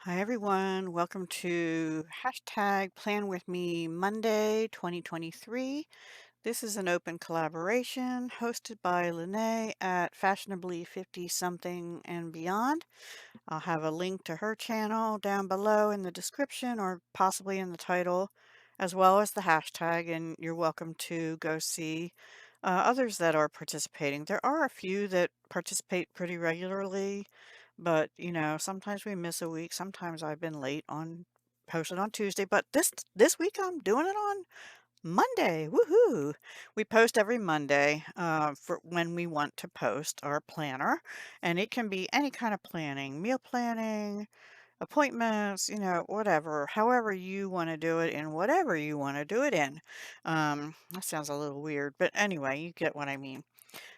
Hi everyone, welcome to hashtag Plan With Me Monday 2023. This is an open collaboration hosted by Lene at Fashionably 50 something and beyond. I'll have a link to her channel down below in the description or possibly in the title, as well as the hashtag, and you're welcome to go see others that are participating. There are a few that participate pretty regularly, but sometimes we miss a week. Sometimes I've been late on posted on Tuesday, but this week I'm doing it on Monday. Woohoo! We post every Monday for when we want to post our planner, and it can be any kind of planning, meal planning, appointments, whatever, however you want to do it in whatever you want to do it in. That sounds a little weird, but anyway, you get what I mean.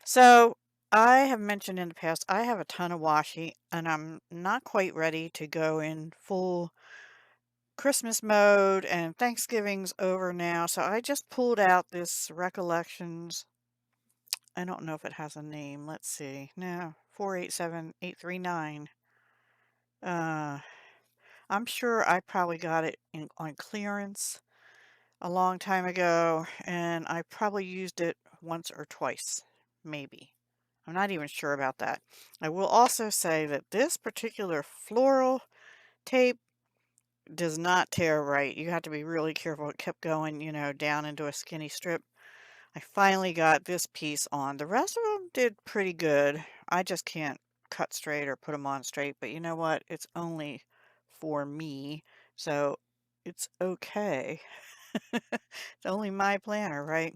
So I have mentioned in the past, I have a ton of washi, and I'm not quite ready to go in full Christmas mode, and Thanksgiving's over now, so I just pulled out this Recollections. I don't know if it has a name. Let's see. No, 487839. Uh, I'm sure I probably got it on clearance a long time ago, and I probably used it once or twice, maybe. I'm not even sure about that. I will also say that this particular floral tape does not tear right. You have to be really careful. It kept going, down into a skinny strip. I finally got this piece on. The rest of them did pretty good. I just can't cut straight or put them on straight, but you know what? It's only for me, so it's okay. It's only my planner, right?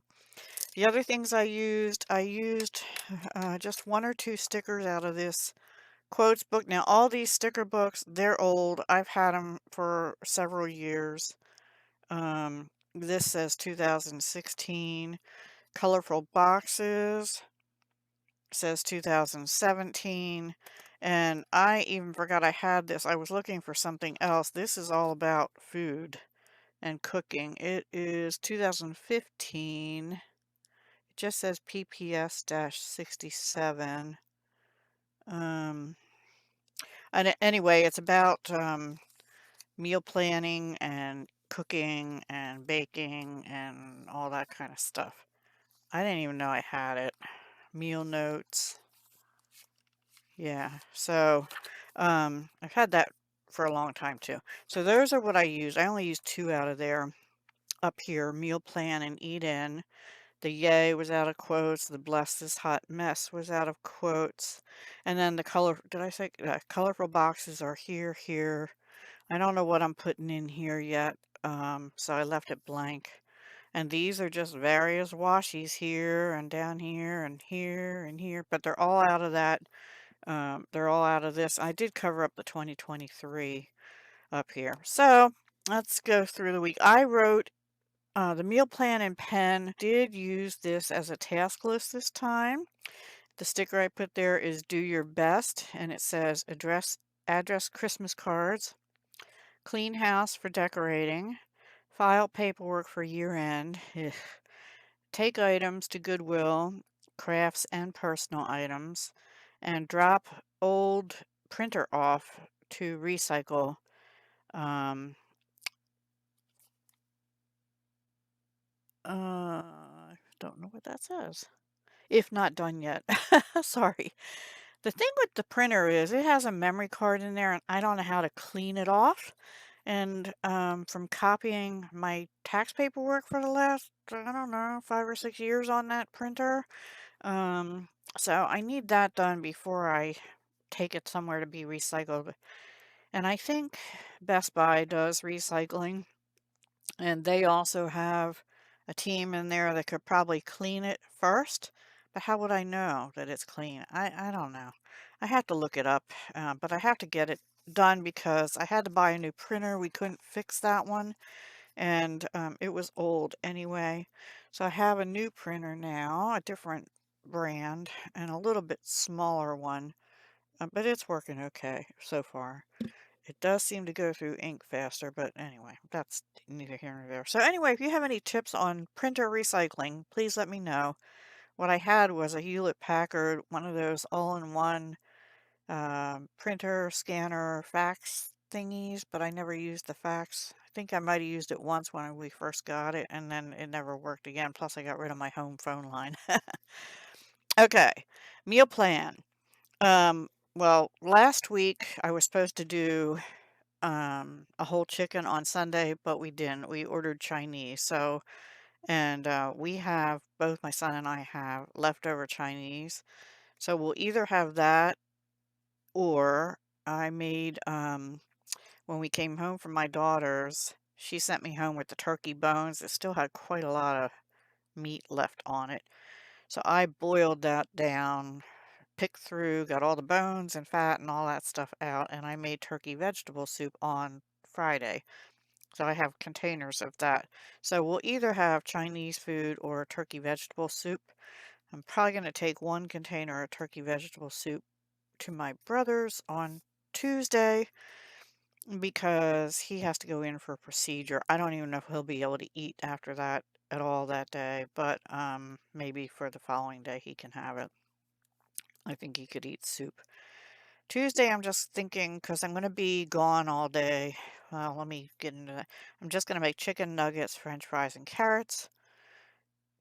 The other things I used just one or two stickers out of this quotes book. Now, all these sticker books, they're old. I've had them for several years. This says 2016. Colorful Boxes says 2017. And I even forgot I had this. I was looking for something else. This is all about food and cooking. It is 2015. It just says PPS-67. Um, and anyway, it's about meal planning and cooking and baking and all that kind of stuff. I didn't even know I had it. Meal notes. Yeah, so I've had that for a long time too. So those are what I use. I only use two out of there up here, Meal Plan and Eat In. The Yay was out of quotes. The Bless This Hot Mess was out of quotes. And then did I say, colorful boxes are here. I don't know what I'm putting in here yet, so I left it blank. And these are just various washies here and down here and here and here, but they're all out of that. They're all out of this. I did cover up the 2023 up here. So let's go through the week. I wrote the meal plan in pen. Did use this as a task list this time. The sticker I put there is Do Your Best, and it says address Christmas cards, clean house for decorating, file paperwork for year end, take items to Goodwill, crafts and personal items, and drop old printer off to recycle. Um, I don't know what that says. If not done yet. Sorry. The thing with the printer is it has a memory card in there and I don't know how to clean it off. And from copying my tax paperwork for the last, I don't know, 5 or 6 years on that printer. Um, so I need that done before I take it somewhere to be recycled. And I think Best Buy does recycling, and they also have a team in there that could probably clean it first. But how would I know that it's clean? I don't know. I have to look it up, but I have to get it done because I had to buy a new printer. We couldn't fix that one, and it was old anyway. So I have a new printer now, a different brand, and a little bit smaller one, but it's working okay so far. It does seem to go through ink faster, but anyway, that's neither here nor there. So anyway, if you have any tips on printer recycling, please let me know. What I had was a Hewlett-Packard, one of those all-in-one printer, scanner, fax thingies, but I never used the fax. I think I might have used it once when we first got it, and then it never worked again. Plus, I got rid of my home phone line. Okay, meal plan. Um, well, last week I was supposed to do a whole chicken on Sunday, but we didn't. We ordered Chinese. So, and we have, both my son and I have leftover Chinese. So we'll either have that, or I made, when we came home from my daughter's, she sent me home with the turkey bones. It still had quite a lot of meat left on it. So I boiled that down, picked through, got all the bones and fat and all that stuff out, and I made turkey vegetable soup on Friday. So I have containers of that. So we'll either have Chinese food or turkey vegetable soup. I'm probably going to take one container of turkey vegetable soup to my brother's on Tuesday because he has to go in for a procedure. I don't even know if he'll be able to eat after that at all that day, but maybe for the following day he can have it. I think he could eat soup. Tuesday, I'm just thinking because I'm going to be gone all day. Well, let me get into that. I'm just going to make chicken nuggets, french fries, and carrots.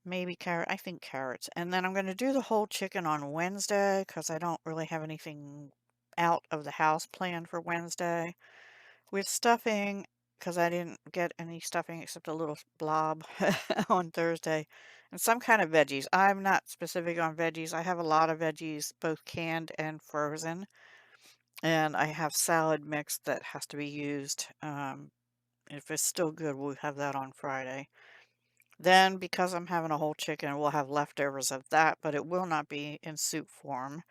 Maybe carrot. I think carrots. And then I'm going to do the whole chicken on Wednesday because I don't really have anything out of the house planned for Wednesday. With stuffing, because I didn't get any stuffing except a little blob on Thursday. And some kind of veggies. I'm not specific on veggies. I have a lot of veggies, both canned and frozen. And I have salad mix that has to be used. If it's still good, we'll have that on Friday. Then, because I'm having a whole chicken, we'll have leftovers of that, but it will not be in soup form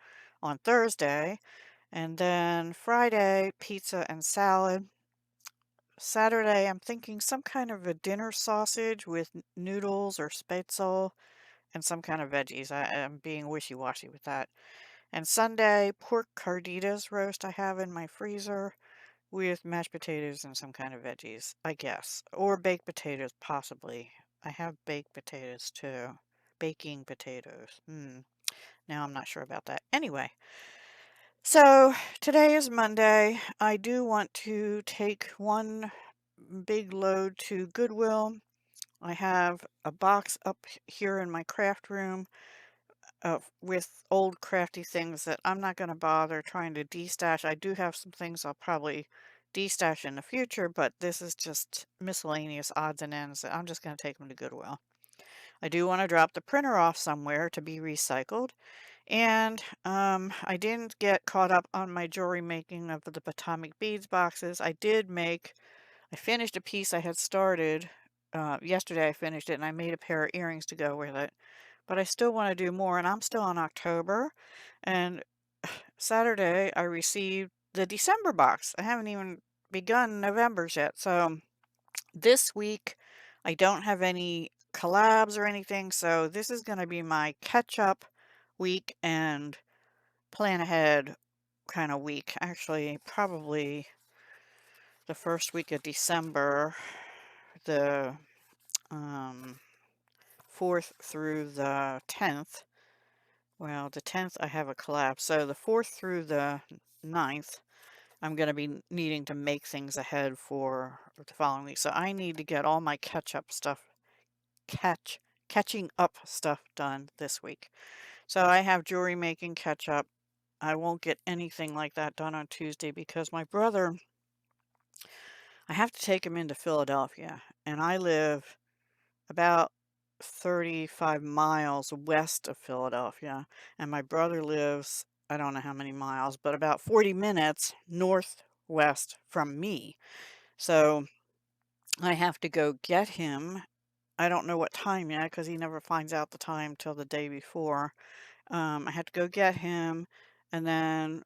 on Thursday. And then Friday, pizza and salad. Saturday, I'm thinking some kind of a dinner sausage with noodles or spätzle and some kind of veggies. I am being wishy-washy with that. And Sunday, pork carnitas roast I have in my freezer with mashed potatoes and some kind of veggies, I guess. Or baked potatoes, possibly. I have baked potatoes too. Baking potatoes. Now I'm not sure about that. Anyway, so today is Monday. I do want to take one big load to Goodwill. I have a box up here in my craft room with old crafty things that I'm not going to bother trying to destash. I do have some things I'll probably destash in the future, but this is just miscellaneous odds and ends that I'm just going to take them to Goodwill. I do want to drop the printer off somewhere to be recycled. And I didn't get caught up on my jewelry making of the Potomac beads boxes. I finished a piece I had started. Yesterday I finished it and I made a pair of earrings to go with it. But I still want to do more, and I'm still in October. And Saturday I received the December box. I haven't even begun November's yet. So this week I don't have any collabs or anything. So this is going to be my catch up week and plan ahead kind of week. Actually, probably the first week of December, the um, 4th through the 10th. Well, the 10th I have a collab, so the 4th through the 9th, I'm going to be needing to make things ahead for the following week. So I need to get all my catching up stuff done this week. So I have jewelry making catch up. I won't get anything like that done on Tuesday because my brother, I have to take him into Philadelphia, and I live about 35 miles west of Philadelphia, and my brother lives, I don't know how many miles, but about 40 minutes northwest from me. So I have to go get him. I don't know what time yet because he never finds out the time till the day before. I have to go get him, and then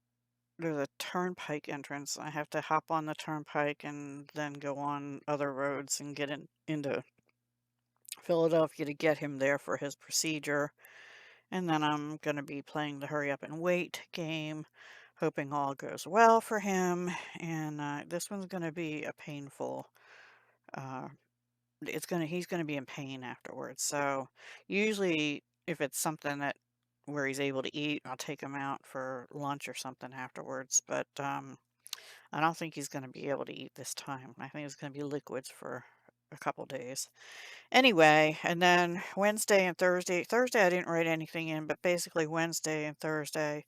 there's a turnpike entrance. I have to hop on the turnpike and then go on other roads and get into Philadelphia to get him there for his procedure. And then I'm going to be playing the hurry up and wait game, hoping all goes well for him. And this one's going to be a painful, uh, he's going to be in pain afterwards. So usually if it's something where he's able to eat, I'll take him out for lunch or something afterwards. But I don't think he's going to be able to eat this time. I think it's going to be liquids for a couple days. Anyway, and then Wednesday and Thursday. Thursday I didn't write anything in, but basically Wednesday and Thursday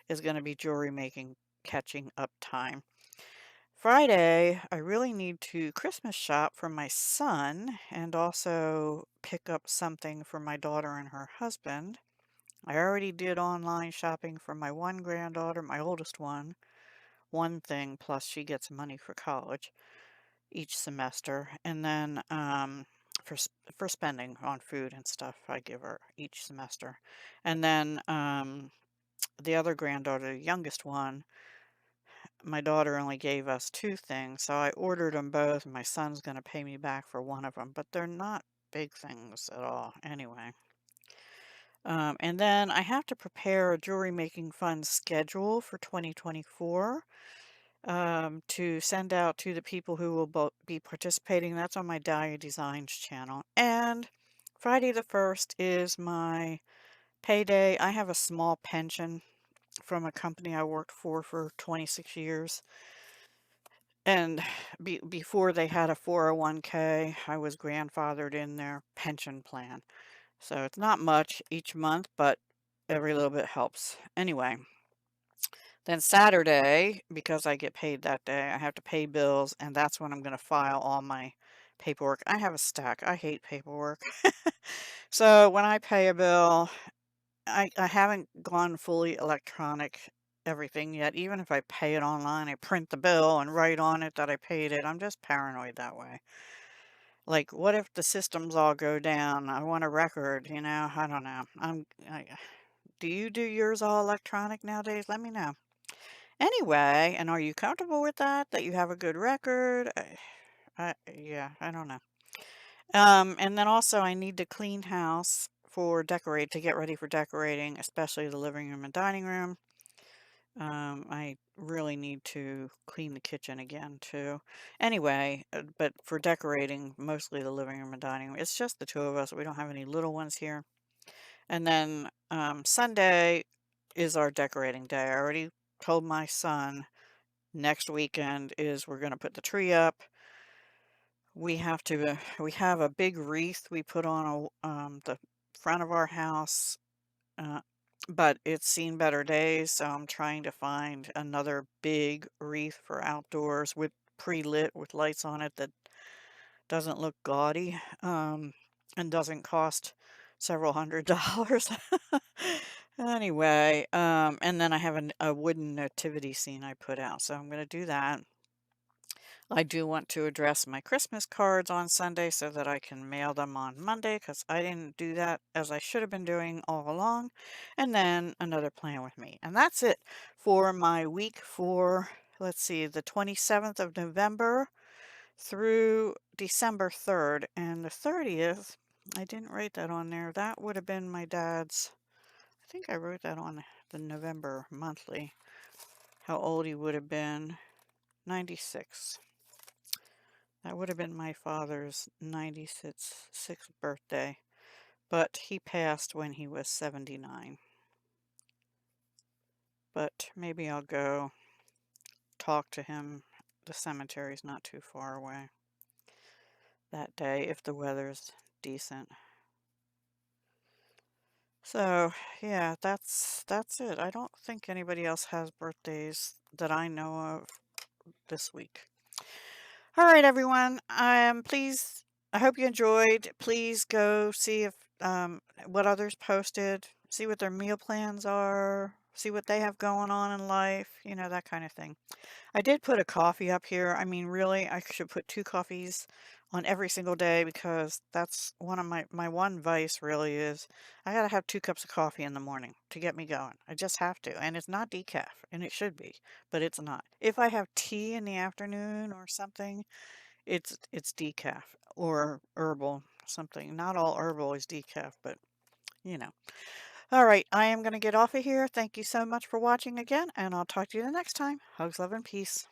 is going to be jewelry making catching up time. Friday, I really need to Christmas shop for my son and also pick up something for my daughter and her husband. I already did online shopping for my one granddaughter, my oldest one thing, plus she gets money for college each semester. And then for spending on food and stuff, I give her each semester. And then the other granddaughter, the youngest one, my daughter only gave us two things, so I ordered them both. My son's going to pay me back for one of them, but they're not big things at all anyway. And then I have to prepare a jewelry making fund schedule for 2024 to send out to the people who will be participating. That's on my Dahlia Designs channel. And Friday the 1st is my payday. I have a small pension from a company I worked for 26 years. And before they had a 401k, I was grandfathered in their pension plan. So it's not much each month, but every little bit helps. Anyway, then Saturday, because I get paid that day, I have to pay bills, and that's when I'm going to file all my paperwork. I have a stack. I hate paperwork. So when I pay a bill, I haven't gone fully electronic everything yet. Even if I pay it online, I print the bill and write on it that I paid it. I'm just paranoid that way. Like, what if the systems all go down? I want a record, I don't know. Do you do yours all electronic nowadays? Let me know. Anyway, and are you comfortable with that? That you have a good record? Yeah, I don't know. And then also I need to clean house to get ready for decorating, especially the living room and dining room. I really need to clean the kitchen again too. Anyway, but for decorating, mostly the living room and dining room. It's just the two of us. We don't have any little ones here. And then Sunday is our decorating day. I already told my son next weekend is we're going to put the tree up. We have a big wreath we put on the front of our house, uh, but it's seen better days, so I'm trying to find another big wreath for outdoors with pre-lit with lights on it that doesn't look gaudy, and doesn't cost several $100s. Anyway, and then I have a wooden nativity scene I put out, so I'm going to do that. I do want to address my Christmas cards on Sunday so that I can mail them on Monday because I didn't do that as I should have been doing all along. And then another plan with me. And that's it for my week for, let's see, the 27th of November through December 3rd. And the 30th, I didn't write that on there. That would have been my dad's, I think I wrote that on the November monthly, how old he would have been. 96. That would have been my father's 96th birthday, but he passed when he was 79. But maybe I'll go talk to him. The cemetery's not too far away that day if the weather's decent. So, yeah, that's it. I don't think anybody else has birthdays that I know of this week. All right, everyone. Please, I hope you enjoyed. Please go see if what others posted, see what their meal plans are, see what they have going on in life, that kind of thing. I did put a coffee up here. I mean, really, I should put two coffees on every single day because that's one of my one vice really is I gotta have 2 cups of coffee in the morning to get me going. I just have to. And it's not decaf, and it should be, but it's not. If I have tea in the afternoon or something, it's decaf or herbal something. Not all herbal is decaf, but you know. All right, I am going to get off of here. Thank you so much for watching again, and I'll talk to you the next time. Hugs, love, and peace.